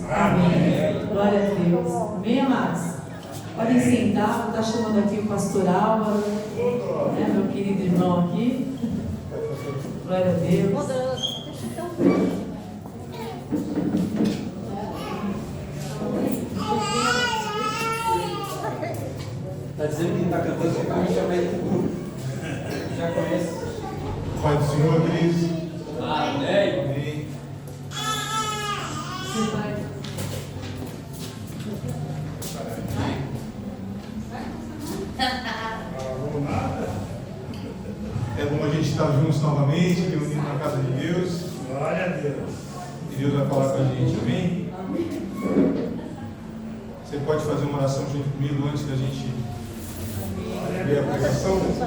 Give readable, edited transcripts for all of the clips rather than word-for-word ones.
Amém. Glória a Deus. Amém, amados? Podem sentar, vou estar chamando aqui o pastor Álvaro, meu querido irmão aqui. Glória a Deus. Está dizendo que está cantando só para a gente chamar ele para o grupo. Já conhece? Pai do Senhor, queridos. Amém. Amém. Vamos lá. É bom a gente estar juntos novamente, reunidos na casa de Deus. Glória a Deus. E Deus vai falar com a gente, amém? Você pode fazer uma oração junto comigo antes da gente ver a pregação? Vamos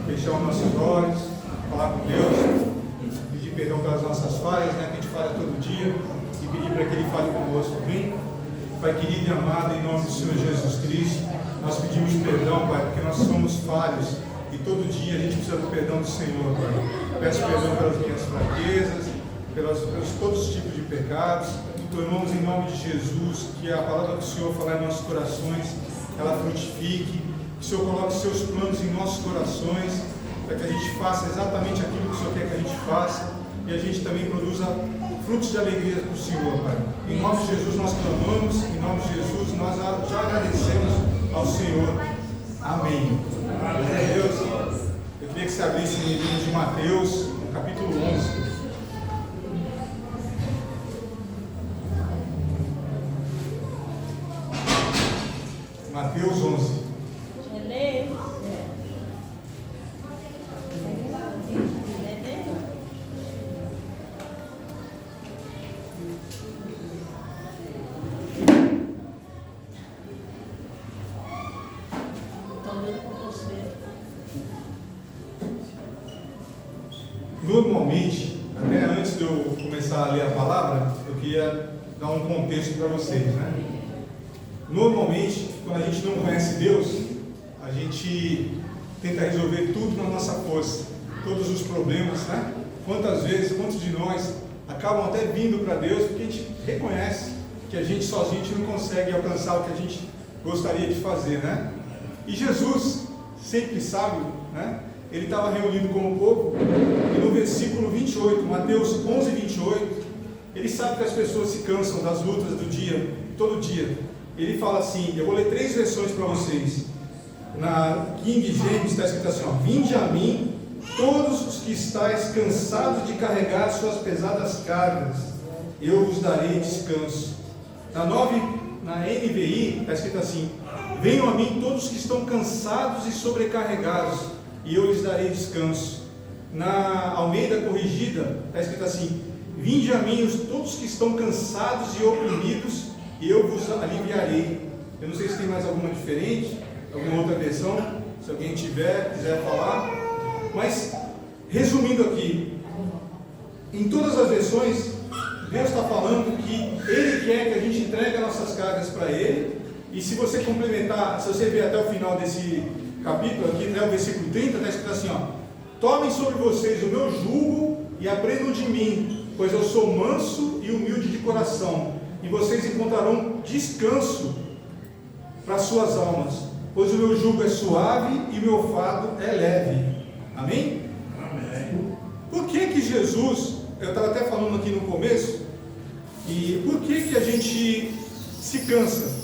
fechar os nossos olhos, falar com Deus, pedir perdão pelas nossas falhas, que a gente falha todo dia, e pedir para que Ele fale conosco, amém? Pai querido e amado, em nome do Senhor Jesus Cristo, nós pedimos perdão, Pai, porque nós somos falhos e todo dia a gente precisa do perdão do Senhor, Pai. Peço perdão pelas minhas fraquezas, pelos todos os tipos de pecados. Clamamos em nome de Jesus que a palavra do Senhor falar em nossos corações, ela frutifique, que o Senhor coloque seus planos em nossos corações, para que a gente faça exatamente aquilo que o Senhor quer que a gente faça e a gente também produza frutos de alegria para o Senhor, Pai. Em nome de Jesus nós clamamos, em nome de Jesus nós já agradecemos ao Senhor. Amém. Glória a Deus. Eu queria que você abrisse no livro de Mateus, no capítulo 11. Mateus 11. Normalmente, até antes de eu começar a ler a palavra, eu queria dar um contexto para vocês, né? Normalmente, quando a gente não conhece Deus, a gente tenta resolver tudo na nossa força, todos os problemas, né? Quantas vezes, quantos de nós acabam até vindo para Deus porque a gente reconhece que a gente sozinho a gente não consegue alcançar o que a gente gostaria de fazer, né? E Jesus, sempre sábio, né? Ele estava reunido com o povo e no versículo 28, Mateus 11, 28, ele sabe que as pessoas se cansam das lutas do dia, todo dia. Ele fala assim, eu vou ler 3 versões para vocês. Na King James está escrito assim, ó, vinde a mim, todos os que estáis cansados de carregar suas pesadas cargas, eu vos darei descanso. Na NVI está escrito assim, venham a mim todos que estão cansados e sobrecarregados, e eu lhes darei descanso. Na Almeida Corrigida está escrito assim, vinde a mim todos que estão cansados e oprimidos, e eu vos aliviarei. Eu não sei se tem mais alguma diferente, alguma outra versão, se alguém quiser falar. Mas, resumindo aqui, em todas as versões, Deus está falando que Ele quer que a gente entregue as nossas cargas para Ele. E se você complementar, se você ver até o final desse capítulo aqui, né, o versículo 30, está escrito assim, ó, tomem sobre vocês o meu jugo e aprendam de mim, pois eu sou manso e humilde de coração, e vocês encontrarão descanso para suas almas, pois o meu jugo é suave e o meu fardo é leve. Amém? Amém. Por que Jesus, eu estava até falando aqui no começo, e por que a gente se cansa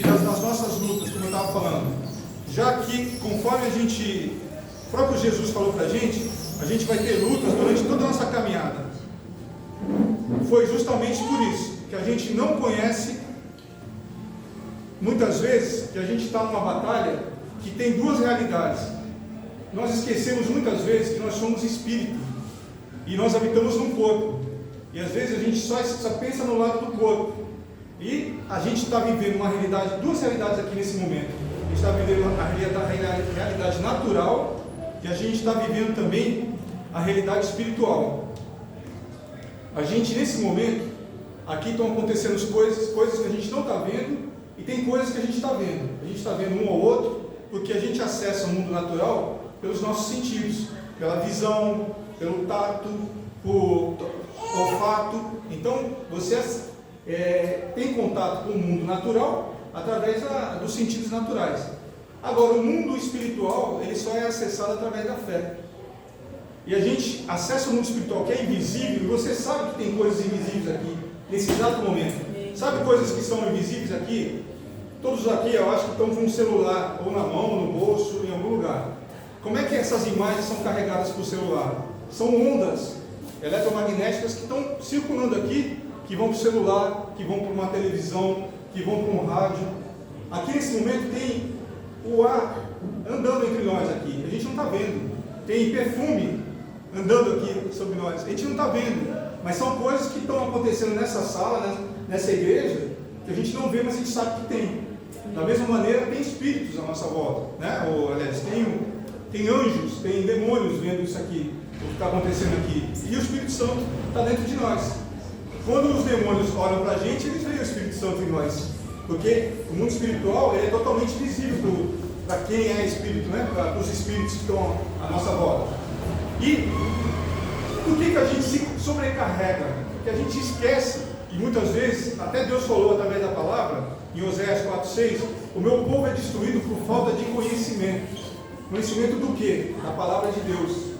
das nossas lutas, como eu estava falando? Já que, conforme o próprio Jesus falou para a gente vai ter lutas durante toda a nossa caminhada. Foi justamente por isso que a gente não conhece, muitas vezes, que a gente está numa batalha que tem 2 realidades. Nós esquecemos muitas vezes que nós somos espírito e nós habitamos num corpo, e às vezes a gente só pensa no lado do corpo, e a gente está vivendo uma realidade, 2 realidades aqui nesse momento. A gente está vivendo a realidade natural e a gente está vivendo também a realidade espiritual. A gente, nesse momento, aqui estão acontecendo coisas que a gente não está vendo, e tem coisas que a gente está vendo. A gente está vendo um ou outro, porque a gente acessa o mundo natural pelos nossos sentidos, pela visão, pelo tato, olfato. Então, você tem contato com o mundo natural através dos sentidos naturais. Agora, o mundo espiritual, ele só é acessado através da fé. E a gente acessa o mundo espiritual que é invisível, e você sabe que tem coisas invisíveis aqui, nesse exato momento. Sabe coisas que são invisíveis aqui? Todos aqui, eu acho que estão com um celular, ou na mão, no bolso, em algum lugar. Como é que essas imagens são carregadas por celular? São ondas eletromagnéticas que estão circulando aqui, que vão para o celular, que vão para uma televisão, que vão para um rádio. Aqui nesse momento tem o ar andando entre nós aqui, a gente não está vendo. Tem perfume andando aqui sobre nós, a gente não está vendo. Mas são coisas que estão acontecendo nessa sala, nessa igreja, que a gente não vê, mas a gente sabe que tem. Da mesma maneira, tem espíritos à nossa volta, né? Ou, aliás, tem anjos, tem demônios vendo isso aqui, o que está acontecendo aqui. E o Espírito Santo está dentro de nós. Quando os demônios olham para a gente, eles veem o Espírito Santo em nós. Porque o mundo espiritual ele é totalmente visível para quem é espírito, né? Para os espíritos que estão à nossa volta. E por que a gente se sobrecarrega? Porque a gente esquece, e muitas vezes, até Deus falou através da palavra, em Oséias 4,6, o meu povo é destruído por falta de conhecimento. Conhecimento do quê? Da palavra de Deus.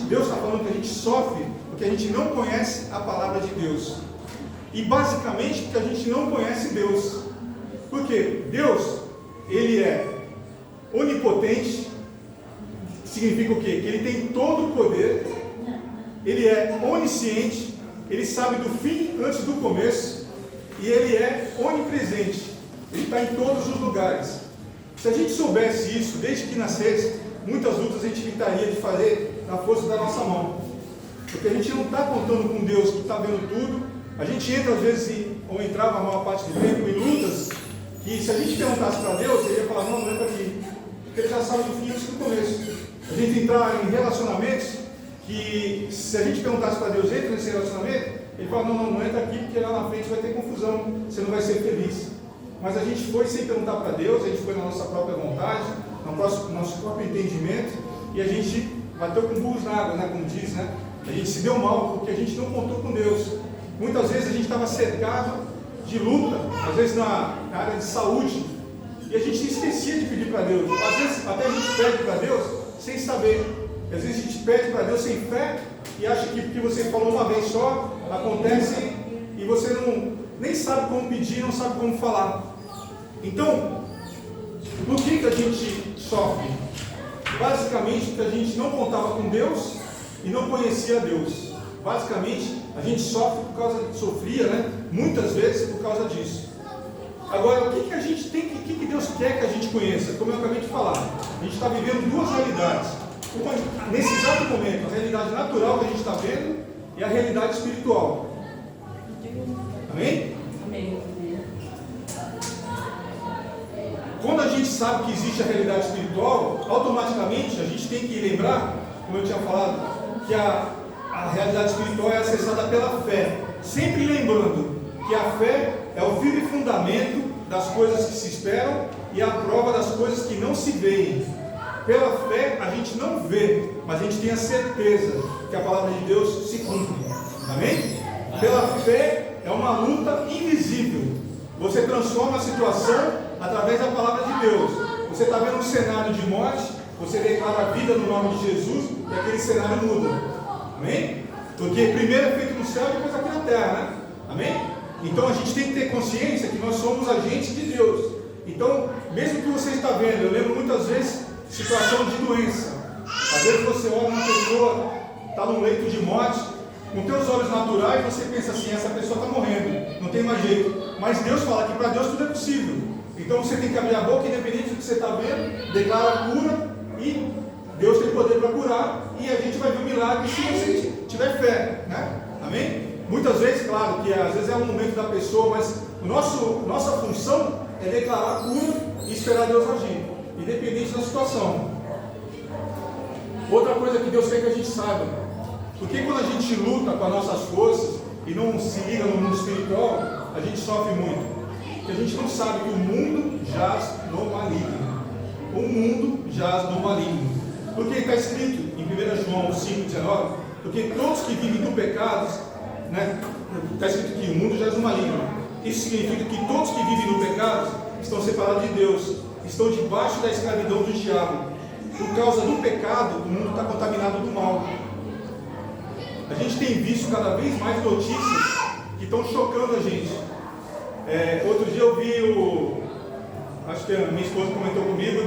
Deus está falando que a gente sofre porque a gente não conhece a palavra de Deus. E basicamente porque a gente não conhece Deus. Por quê? Deus, Ele é onipotente, significa o quê? Que Ele tem todo o poder, Ele é onisciente, Ele sabe do fim antes do começo, e Ele é onipresente, Ele está em todos os lugares. Se a gente soubesse isso, desde que nascesse, muitas lutas a gente evitaria de fazer na força da nossa mão, porque a gente não está contando com Deus que está vendo tudo. A gente entra às vezes, ou entrava a maior parte do tempo, em lutas, que se a gente perguntasse para Deus, ele ia falar, não entra aqui, porque Ele já sabe do fim antes do começo. A gente entrar em relacionamentos, que se a gente perguntasse para Deus, entra nesse relacionamento, Ele fala, não entra aqui, porque lá na frente vai ter confusão, você não vai ser feliz. Mas a gente foi sem perguntar para Deus, a gente foi na nossa própria vontade, no nosso próprio entendimento, e a gente bateu com burros na água, né, como diz, né? A gente se deu mal porque a gente não contou com Deus. Muitas vezes a gente estava cercado de luta, às vezes na área de saúde, e a gente esquecia de pedir para Deus. Às vezes até a gente pede para Deus sem saber. Às vezes a gente pede para Deus sem fé e acha que porque você falou uma vez só, acontece e você nem sabe como pedir, não sabe como falar. Então, por que a gente sofre? Basicamente porque a gente não contava com Deus e não conhecia Deus. Basicamente, a gente sofria, né? Muitas vezes por causa disso. Agora, o que a gente tem, o que Deus quer que a gente conheça? Como eu acabei de falar, a gente está vivendo duas realidades. Uma, nesse exato momento, a realidade natural que a gente está vendo e a realidade espiritual. Amém? Amém. Quando a gente sabe que existe a realidade espiritual, automaticamente a gente tem que lembrar, como eu tinha falado, que a realidade espiritual é acessada pela fé. Sempre lembrando que a fé é o firme fundamento das coisas que se esperam e a prova das coisas que não se veem. Pela fé a gente não vê, mas a gente tem a certeza que a palavra de Deus se cumpre. Amém? Pela fé é uma luta invisível. Você transforma a situação através da palavra de Deus. Você está vendo um cenário de morte, você declara a vida no nome de Jesus e aquele cenário muda. Amém? Porque primeiro é feito no céu e depois aqui na terra, né? Amém? Então a gente tem que ter consciência que nós somos agentes de Deus. Então, mesmo que você está vendo, eu lembro muitas vezes situação de doença. Às vezes você olha uma pessoa, está num leito de morte, com teus olhos naturais você pensa assim, essa pessoa está morrendo, não tem mais jeito. Mas Deus fala que para Deus tudo é possível. Então você tem que abrir a boca, independente do que você está vendo, declara a cura e Deus tem poder para curar e a gente vai ver um milagre se você tiver fé, né? Amém? Muitas vezes, claro, que às vezes é um momento da pessoa, mas nossa função é declarar a cura e esperar Deus agir, independente da situação. Outra coisa que Deus quer que a gente saiba, porque quando a gente luta com as nossas forças e não se liga no mundo espiritual, a gente sofre muito. Porque a gente não sabe que o mundo jaz no maligno. O mundo jaz no maligno. Porque está escrito em 1 João 5,19, porque todos que vivem do pecado né? Está escrito que o mundo jaz no maligno. Isso significa que todos que vivem no pecado estão separados de Deus, estão debaixo da escravidão do diabo. Por causa do pecado, o mundo está contaminado do mal. A gente tem visto cada vez mais notícias que estão chocando a gente. Outro dia eu vi acho que a minha esposa comentou comigo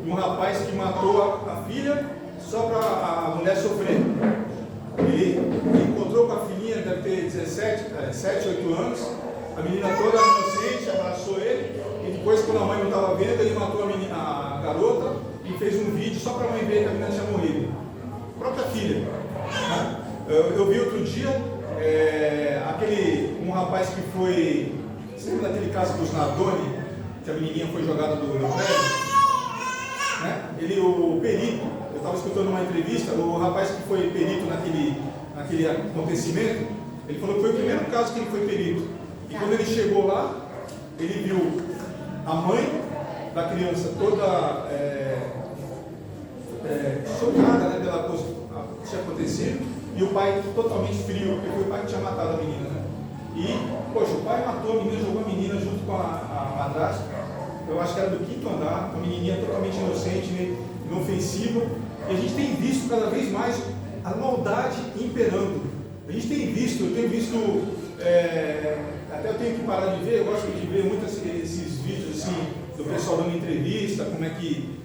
de um rapaz que matou a filha só para a mulher sofrer. Ele encontrou com a filhinha, deve ter 7, 8 anos, a menina toda inocente, abraçou ele, e depois, quando a mãe não estava vendo, ele matou a garota e fez um vídeo só para a mãe ver que a menina tinha morrido. A própria filha. Né? Eu vi outro dia um rapaz que foi, você lembra daquele caso dos Nardoni, que a menininha foi jogada do prédio? Né? O perito, eu estava escutando uma entrevista, o rapaz que foi perito naquele acontecimento, ele falou que foi o primeiro caso que ele foi perito. E quando ele chegou lá, ele viu a mãe da criança toda chocada, né, pela coisa que tinha acontecido, e o pai totalmente frio, porque foi o pai que tinha matado a menina. Né? E, poxa, o pai matou a menina, jogou a menina junto com a madrasta, eu acho que era do 5º andar, uma menininha totalmente inocente, né, inofensiva, e a gente tem visto cada vez mais a maldade imperando. A gente tem visto, eu tenho visto, até eu tenho que parar de ver, eu gosto de ver muitos esses vídeos assim, do pessoal dando entrevista, como é que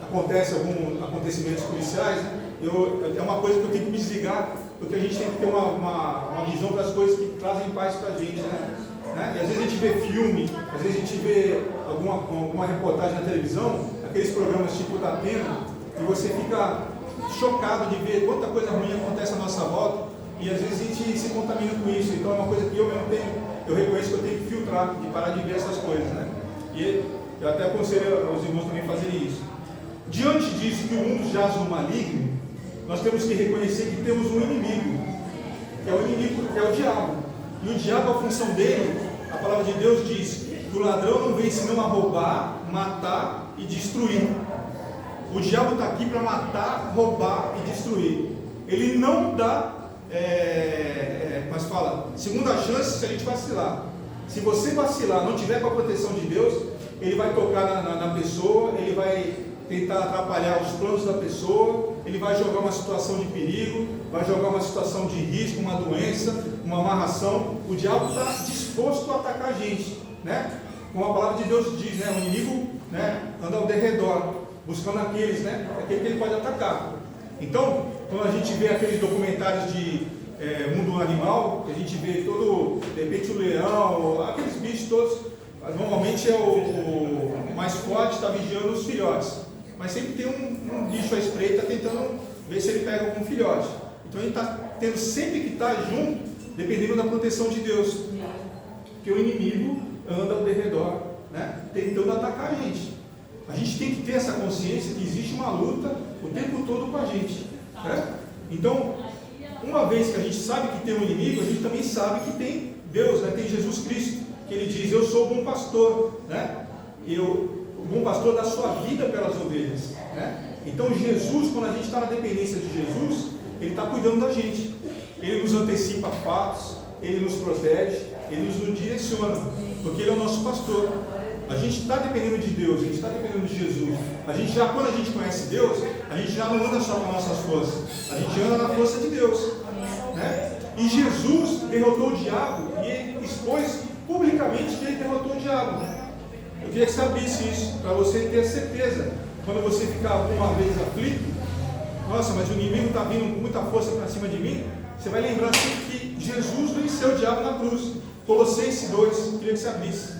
acontece alguns acontecimentos policiais, né? É uma coisa que eu tenho que me desligar, porque a gente tem que ter uma visão das coisas que trazem paz para a gente, né? E às vezes a gente vê filme, às vezes a gente vê alguma reportagem na televisão, aqueles programas tipo da Atena, e você fica chocado de ver quanta coisa ruim acontece à nossa volta, e às vezes a gente se contamina com isso. Então é uma coisa que eu reconheço que eu tenho que filtrar, de parar de ver essas coisas, né? E eu até aconselho aos irmãos também fazerem isso. Diante disso, que o mundo jaz no maligno, nós temos que reconhecer que temos um inimigo, que é o diabo. E o diabo, a função dele, a palavra de Deus diz que o ladrão não vem senão a roubar, matar e destruir. O diabo está aqui para matar, roubar e destruir. Ele não dá, mas fala, segunda chance se a gente vacilar. Se você vacilar, não tiver com a proteção de Deus, ele vai tocar na pessoa, ele vai tentar atrapalhar os planos da pessoa, ele vai jogar uma situação de perigo, vai jogar uma situação de risco, uma doença, uma amarração. O diabo está disposto a atacar a gente, né? Como a palavra de Deus diz, né? O inimigo, né, anda ao derredor, buscando aquele que ele pode atacar. Então, quando a gente vê aqueles documentários de mundo animal, que a gente vê de repente o leão, aqueles bichos todos, normalmente o mais forte está vigiando os filhotes. Mas sempre tem um bicho à espreita tentando ver se ele pega algum filhote. Então ele está tendo sempre que estar junto, dependendo da proteção de Deus. Porque o inimigo anda ao derredor, né, tentando atacar a gente. A gente tem que ter essa consciência que existe uma luta o tempo todo com a gente. Né? Então, uma vez que a gente sabe que tem um inimigo, a gente também sabe que tem Deus, né? Tem Jesus Cristo, que ele diz, eu sou o bom pastor, né? O bom pastor dá sua vida pelas ovelhas, né? Então Jesus, quando a gente está na dependência de Jesus, ele está cuidando da gente, ele nos antecipa fatos, ele nos protege, ele nos direciona, porque ele é o nosso pastor. A gente está dependendo de Deus, a gente está dependendo de Jesus. Quando a gente conhece Deus, a gente já não anda só com nossas forças, a gente anda na força de Deus, né? E Jesus derrotou o diabo e ele expôs publicamente que ele derrotou o diabo. Eu queria que você abrisse isso, para você ter certeza, quando você ficar alguma vez aflito, nossa, mas o inimigo está vindo com muita força para cima de mim, você vai lembrar sempre que Jesus venceu o diabo na cruz. Colossenses 2, eu queria que você abrisse.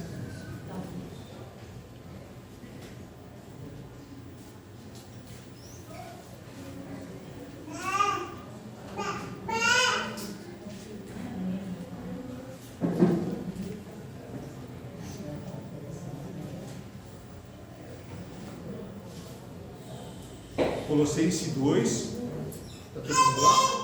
Colossenses 2, está todo mundo lá?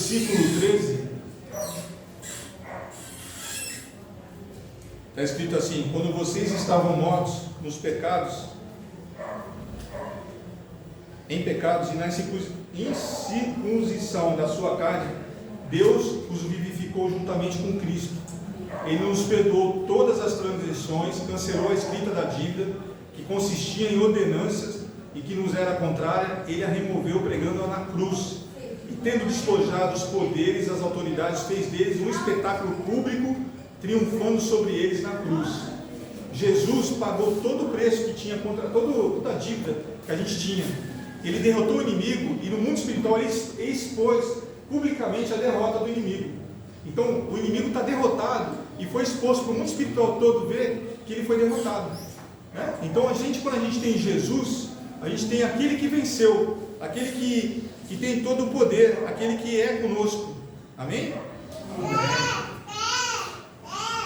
versículo 13, está escrito assim: quando vocês estavam mortos nos pecados, em pecados e na incircuncisão da sua carne, Deus os vivificou juntamente com Cristo. Ele nos perdoou todas as transgressões, cancelou a escrita da dívida, que consistia em ordenanças e que nos era contrária. Ele a removeu pregando-a na cruz, e tendo despojado os poderes, as autoridades, fez deles um espetáculo público, triunfando sobre eles na cruz. Jesus pagou todo o preço que tinha contra toda a dívida que a gente tinha. Ele derrotou o inimigo, e no mundo espiritual ele expôs publicamente a derrota do inimigo. Então o inimigo está derrotado e foi exposto para o mundo espiritual todo ver que ele foi derrotado, né? Então quando a gente tem Jesus, a gente tem aquele que venceu, aquele que tem todo o poder, aquele que é conosco. Amém?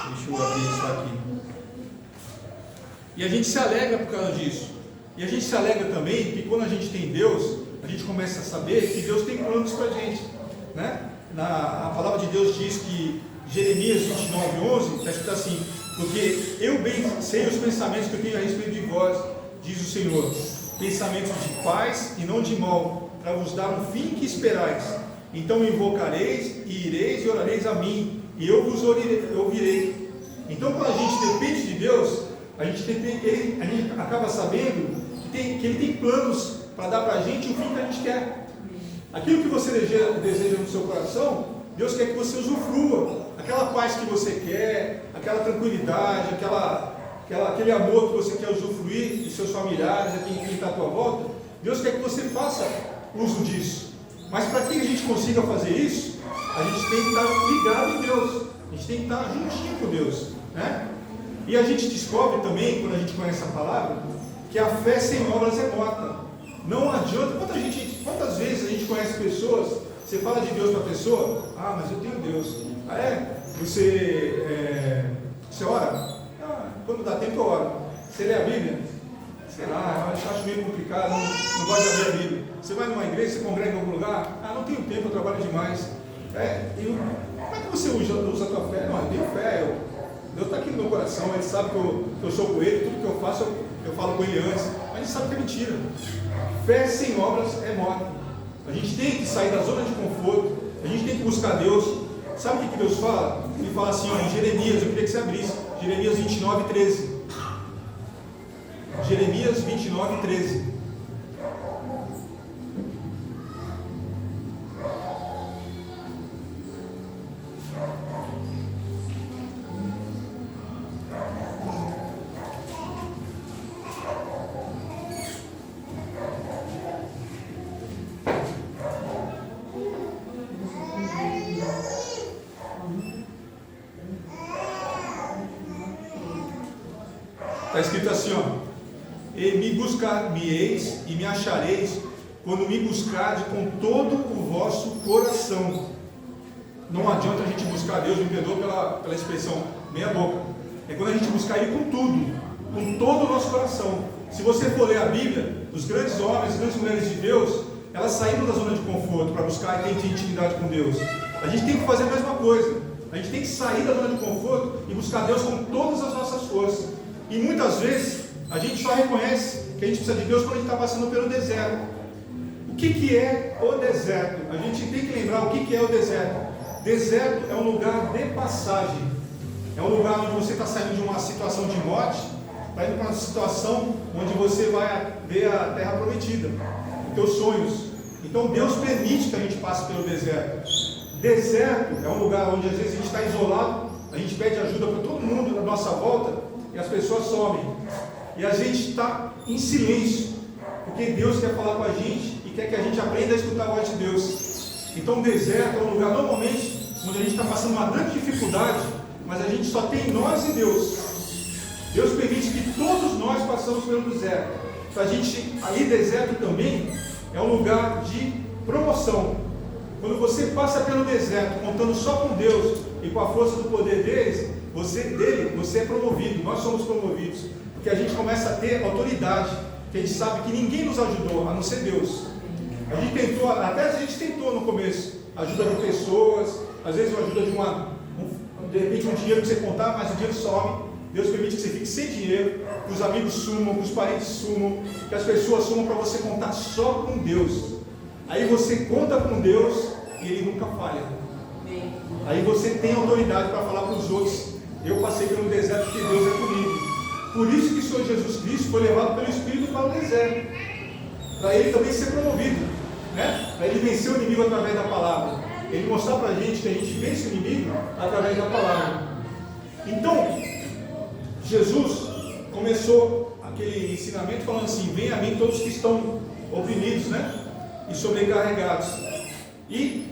Deixa eu abrir isso aqui. E a gente se alegra por causa disso. E a gente se alegra também que quando a gente tem Deus, a gente começa a saber que Deus tem planos para a gente, né? A palavra de Deus diz que Jeremias 29:11 está escrito assim: porque eu bem sei os pensamentos que eu tenho a respeito de vós, diz o Senhor, pensamentos de paz e não de mal, para vos dar um fim que esperais. Então me invocareis e ireis e orareis a mim, e eu vos ouvirei. Então quando a gente depende de Deus, a gente acaba sabendo que Ele tem planos para dar para a gente o fim que a gente quer. Aquilo que você deseja no seu coração, Deus quer que você usufrua. Aquela paz que você quer, aquela tranquilidade, aquele amor que você quer usufruir de seus familiares, de quem está à tua volta, Deus quer que você faça uso disso. Mas para que a gente consiga fazer isso, a gente tem que estar ligado em Deus, a gente tem que estar juntinho com Deus, né? E a gente descobre também, quando a gente conhece a palavra, que a fé sem obras é morta. Não adianta. Quantas vezes a gente conhece pessoas, você fala de Deus para a pessoa: ah, mas eu tenho Deus. Ah, é? Você ora? Ah, quando dá tempo eu oro. Você lê a Bíblia? Sei lá, eu acho meio complicado, não gosto de ler a Bíblia. Você vai numa igreja, você congrega em algum lugar? Ah, não tenho tempo, eu trabalho demais. Como é que você usa a tua fé? Não, eu tenho fé, Deus está aqui no meu coração, Ele sabe que eu sou com Ele, tudo que eu faço eu falo com Ele antes, mas a gente sabe que é mentira. Fé sem obras é morte. A gente tem que sair da zona de conforto, a gente tem que buscar Deus. Sabe o que Deus fala? Ele fala assim, ó, em Jeremias, eu queria que você abrisse, Jeremias 29:13. Jeremias 29:13. Está escrito assim, ó: e me buscar-me-eis e me achareis, quando me buscardes com todo o vosso coração. Não adianta a gente buscar Deus, me perdoa pela expressão meia boca. É quando a gente buscar Ele com tudo, com todo o nosso coração. Se você for ler a Bíblia, os grandes homens, as grandes mulheres de Deus, elas saíram da zona de conforto para buscar e ter intimidade com Deus. A gente tem que fazer a mesma coisa. A gente tem que sair da zona de conforto e buscar Deus com todas as nossas forças. E muitas vezes a gente só reconhece que a gente precisa de Deus quando a gente está passando pelo deserto. O que é o deserto? A gente tem que lembrar o que é o deserto. Deserto é um lugar de passagem. É um lugar onde você está saindo de uma situação de morte, para indo para uma situação onde você vai ver a terra prometida, os teus sonhos. Então Deus permite que a gente passe pelo deserto. Deserto é um lugar onde às vezes a gente está isolado, a gente pede ajuda para todo mundo na nossa volta e as pessoas somem. E a gente está em silêncio, porque Deus quer falar com a gente e quer que a gente aprenda a escutar a voz de Deus. Então o deserto é um lugar normalmente onde a gente está passando uma grande dificuldade, mas a gente só tem nós e Deus. Deus permite que todos nós passamos pelo deserto. Para a gente, aí deserto também é um lugar de promoção. Quando você passa pelo deserto contando só com Deus e com a força do poder dele, você é promovido. Nós somos promovidos, porque a gente começa a ter autoridade, que a gente sabe que ninguém nos ajudou, a não ser Deus. A gente tentou no começo, ajuda de pessoas, às vezes ajuda de repente um dinheiro que você contar, mas o dinheiro some. Deus permite que você fique sem dinheiro, que os amigos sumam, que os parentes sumam, que as pessoas sumam para você contar só com Deus. Aí você conta com Deus e Ele nunca falha. Aí você tem autoridade para falar para os outros: eu passei pelo deserto porque Deus é comigo. Por isso que o Senhor Jesus Cristo foi levado pelo Espírito para o deserto, para Ele também ser promovido, né? Para Ele vencer o inimigo através da palavra. Ele mostrar para a gente que a gente vence o inimigo através da palavra. Então, Jesus começou aquele ensinamento falando assim: venha a mim todos que estão oprimidos, né? E sobrecarregados. E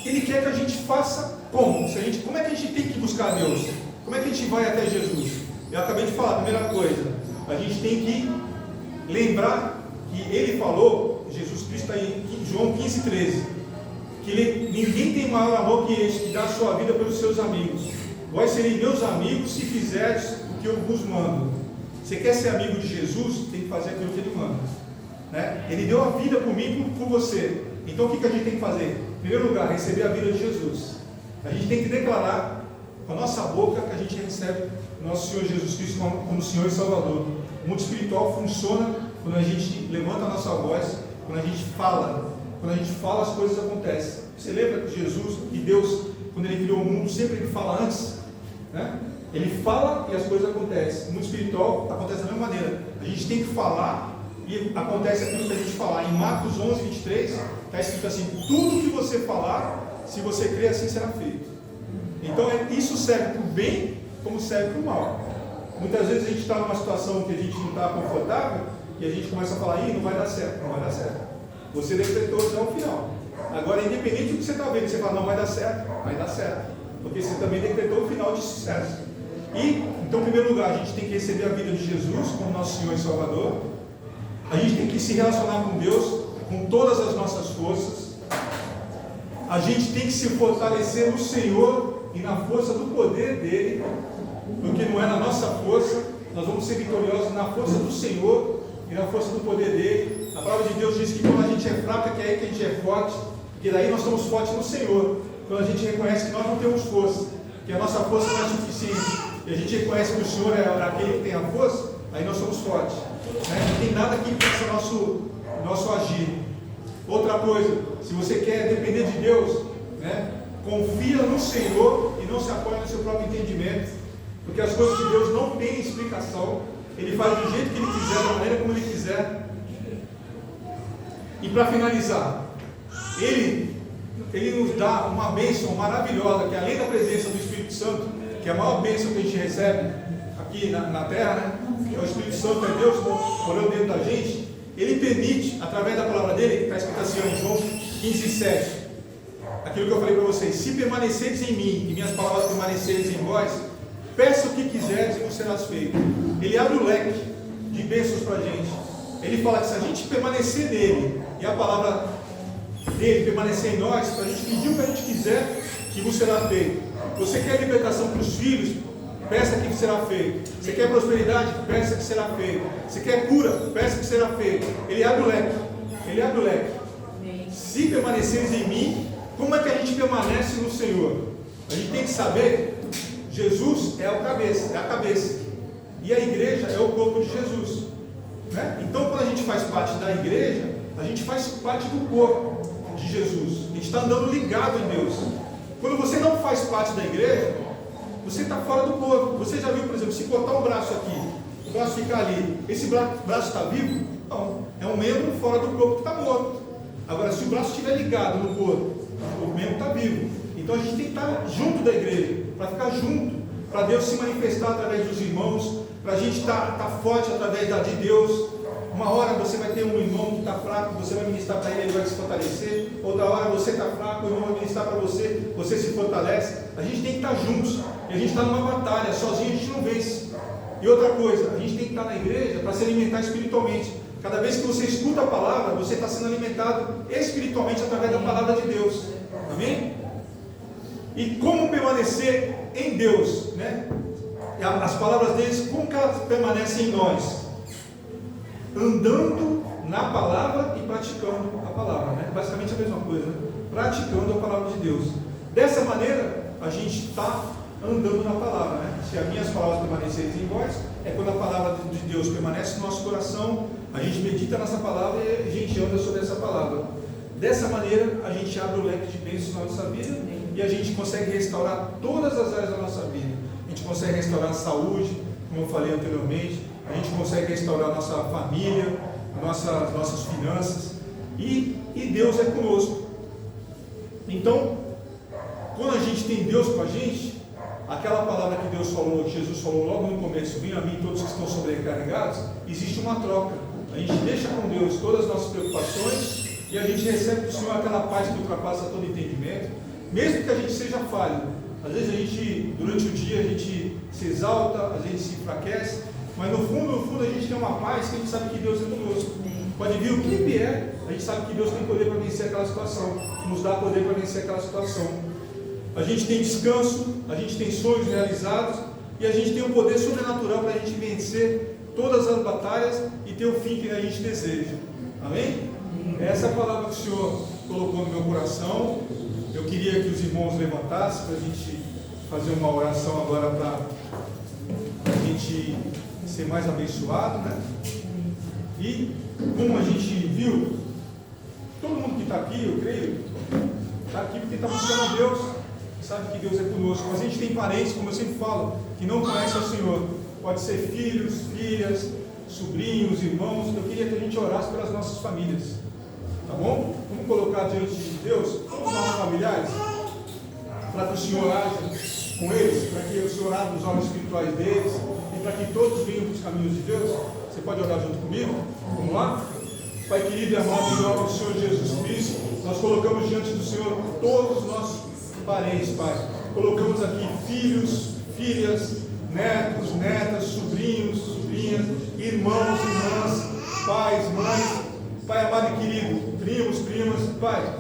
Ele quer que a gente faça como? Como é que a gente tem que buscar Deus? Como é que a gente vai até Jesus? Eu acabei de falar, a primeira coisa, a gente tem que lembrar que Ele falou, Jesus Cristo está em João 15,13, que ninguém tem maior amor que este, que dá a sua vida pelos seus amigos. Vós sereis meus amigos se fizerdes o que eu vos mando. Você quer ser amigo de Jesus? Tem que fazer aquilo que Ele manda, né? Ele deu a vida por mim e por você. Então o que a gente tem que fazer? Em primeiro lugar, receber a vida de Jesus. A gente tem que declarar com a nossa boca que a gente recebe o nosso Senhor Jesus Cristo como Senhor e Salvador. O mundo espiritual funciona quando a gente levanta a nossa voz, quando a gente fala. Quando a gente fala, as coisas acontecem. Você lembra que Jesus e Deus, quando Ele criou o mundo, sempre Ele fala antes, né? Ele fala e as coisas acontecem. No mundo espiritual acontece da mesma maneira. A gente tem que falar e acontece aquilo que a gente falar. Em Marcos 11:23 está escrito assim: tudo que você falar, se você crer, assim será feito. Então isso serve para o bem como serve para o mal. Muitas vezes a gente está numa situação que a gente não está confortável e a gente começa a falar: não vai dar certo, não vai dar certo. Você decretou até o final. Agora, independente do que você está vendo, você fala: não vai dar certo, vai dar certo, porque você também decretou o final de sucesso. E então, em primeiro lugar, a gente tem que receber a vida de Jesus como nosso Senhor e Salvador. A gente tem que se relacionar com Deus com todas as nossas forças. A gente tem que se fortalecer no Senhor e na força do poder dele, porque não é na nossa força. Nós vamos ser vitoriosos na força do Senhor e na força do poder dele. A palavra de Deus diz que quando a gente é fraco, é que é aí que a gente é forte, porque daí nós estamos fortes no Senhor. Quando a gente reconhece que nós não temos força, que a nossa força não é suficiente, e a gente reconhece que o Senhor é aquele que tem a força, aí nós somos fortes, né? Não tem nada que impeça nosso agir. Outra coisa, se você quer depender de Deus, né, confia no Senhor e não se apoia no seu próprio entendimento, porque as coisas de Deus não têm explicação. Ele faz do jeito que Ele quiser, da maneira como Ele quiser. E para finalizar, Ele nos dá uma bênção maravilhosa, que além da presença do Espírito Santo, que é a maior bênção que a gente recebe aqui na terra, né? Que é o Espírito Santo, é Deus morando dentro da gente. Ele permite, através da palavra dele, que está escrito assim em João 15:7, aquilo que eu falei para vocês: se permaneceres em mim e minhas palavras permanecerem em vós, peça o que quiseres e vos serás feito. Ele abre o leque de bênçãos para a gente. Ele fala que se a gente permanecer nele e a palavra dele permanecer em nós, para a gente pedir o que a gente quiser, que vos será feito. Você quer libertação para os filhos? Peça que será feito. Você quer prosperidade? Peça que será feito. Você quer cura? Peça que será feito. Ele abre o leque. Ele abre o leque. Se permaneceres em mim, como é que a gente permanece no Senhor? A gente tem que saber: Jesus é o cabeça, é a cabeça, e a igreja é o corpo de Jesus, né? Então, quando a gente faz parte da igreja, a gente faz parte do corpo de Jesus. A gente está andando ligado em Deus. Quando você não faz parte da igreja, você está fora do corpo. Você já viu, por exemplo, se cortar um braço aqui, o braço ficar ali, esse braço está vivo? Não, é um membro fora do corpo que está morto. Agora, se o braço estiver ligado no corpo, o membro está vivo. Então a gente tem que estar junto da igreja, para ficar junto, para Deus se manifestar através dos irmãos, para a gente estar forte através de Deus. Uma hora você vai ter um irmão que está fraco, você vai ministrar para ele, ele vai se fortalecer. Outra hora você está fraco, o irmão vai ministrar para você, você se fortalece. A gente tem que estar juntos, e a gente está numa batalha, sozinho a gente não vence. E outra coisa, a gente tem que estar na igreja para se alimentar espiritualmente. Cada vez que você escuta a palavra, você está sendo alimentado espiritualmente através da palavra de Deus. Amém? E como permanecer em Deus, né? As palavras deles, como que elas permanecem em nós? Andando na palavra e praticando a palavra, né? Basicamente a mesma coisa, né? praticando a palavra de Deus. Dessa maneira, a gente está andando na palavra, né? Se as minhas palavras permanecerem em vós, é quando a palavra de Deus permanece no nosso coração, a gente medita nessa palavra e a gente anda sobre essa palavra. Dessa maneira, a gente abre o leque de bênçãos na nossa vida e a gente consegue restaurar todas as áreas da nossa vida. A gente consegue restaurar a saúde, como eu falei anteriormente, a gente consegue restaurar a nossa família, nossas finanças, e Deus é conosco. Então, quando a gente tem Deus com a gente, aquela palavra que Deus falou, que Jesus falou logo no começo, venham a mim todos que estão sobrecarregados, existe uma troca. A gente deixa com Deus todas as nossas preocupações e a gente recebe do Senhor aquela paz que ultrapassa todo entendimento, mesmo que a gente seja falho. Às vezes a gente, durante o dia, a gente se exalta, às vezes se enfraquece, mas no fundo a gente tem uma paz que a gente sabe que Deus é conosco. Pode vir o que vier, a gente sabe que Deus tem poder para vencer aquela situação, nos dá poder para vencer aquela situação. A gente tem descanso, a gente tem sonhos realizados e a gente tem um poder sobrenatural para a gente vencer todas as batalhas e ter o fim que a gente deseja. Amém? Essa é a palavra que o Senhor colocou no meu coração. Eu queria que os irmãos levantassem para a gente fazer uma oração agora para a gente ser mais abençoado, né? E como a gente viu, todo mundo que está aqui, eu creio, está aqui porque está buscando a Deus, sabe que Deus é conosco. Mas a gente tem parentes, como eu sempre falo, que não conhecem o Senhor. Pode ser filhos, filhas, sobrinhos, irmãos. Eu queria que a gente orasse pelas nossas famílias, tá bom? Vamos colocar diante de Deus todos os nossos familiares, para que o Senhor haja com eles, para que o Senhor abra os olhos espirituais deles e para que todos venham para os caminhos de Deus. Você pode orar junto comigo? Vamos lá? Pai querido e amado, em nome do Senhor Jesus Cristo, nós colocamos diante do Senhor todos os nossos parentes, Pai. Colocamos aqui filhos, filhas, netos, netas, sobrinhos, sobrinhas, irmãos, irmãs, pais, mães, Pai amado e querido, primos, primas, Pai.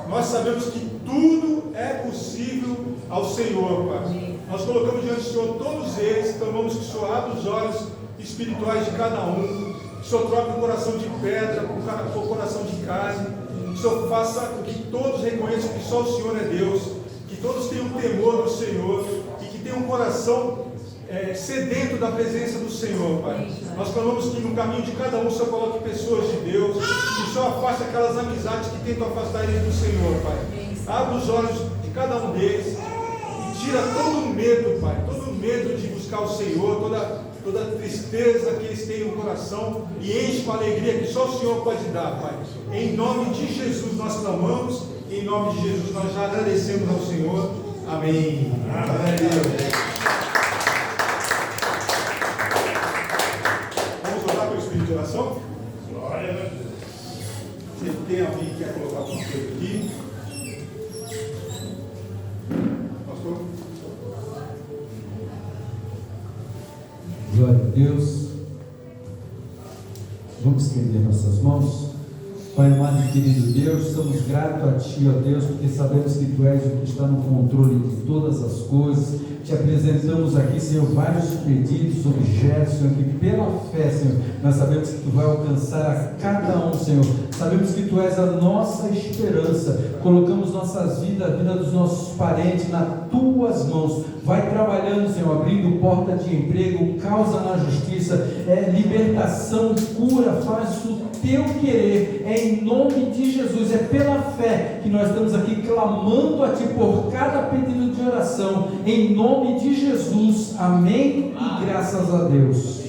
Nós sabemos que tudo é possível ao Senhor, Pai. Nós colocamos diante do Senhor todos eles, clamamos que o Senhor abra os olhos espirituais de cada um, que o Senhor troque o coração de pedra por coração de carne, que o Senhor faça com que todos reconheçam que só o Senhor é Deus, que todos tenham temor do Senhor e que tenham um coração sedento da presença do Senhor, Pai. Nós falamos que no caminho de cada um o Senhor coloque pessoas de Deus, que o Senhor afaste aquelas amizades que tentam afastar eles do Senhor, Pai. Abra os olhos de cada um deles e tira todo o medo, Pai, todo o medo de buscar o Senhor, toda a tristeza que eles têm no coração, e enche com a alegria que só o Senhor pode dar, Pai. Em nome de Jesus nós clamamos, em nome de Jesus nós já agradecemos ao Senhor. Amém. Amém. Vamos orar pelo Espírito de oração? Glória a Deus. Se tem alguém que quer colocar alguma coisa aqui. Pastor? Glória a Deus. Vamos estender nossas mãos. Pai amado e querido Deus, estamos gratos a Ti, ó Deus, porque sabemos que Tu és o que está no controle de todas as coisas. Te apresentamos aqui, Senhor, vários pedidos, objetos, Senhor, que pela fé, Senhor, nós sabemos que Tu vai alcançar a cada um, Senhor. Sabemos que Tu és a nossa esperança. Colocamos nossas vidas, a vida dos nossos parentes nas Tuas mãos. Vai trabalhando, Senhor, abrindo porta de emprego, causa na justiça, libertação, cura, faz o Teu querer, em nome de Jesus. É pela fé que nós estamos aqui clamando a Ti por cada pedido de oração, em nome de Jesus. Amém e graças a Deus.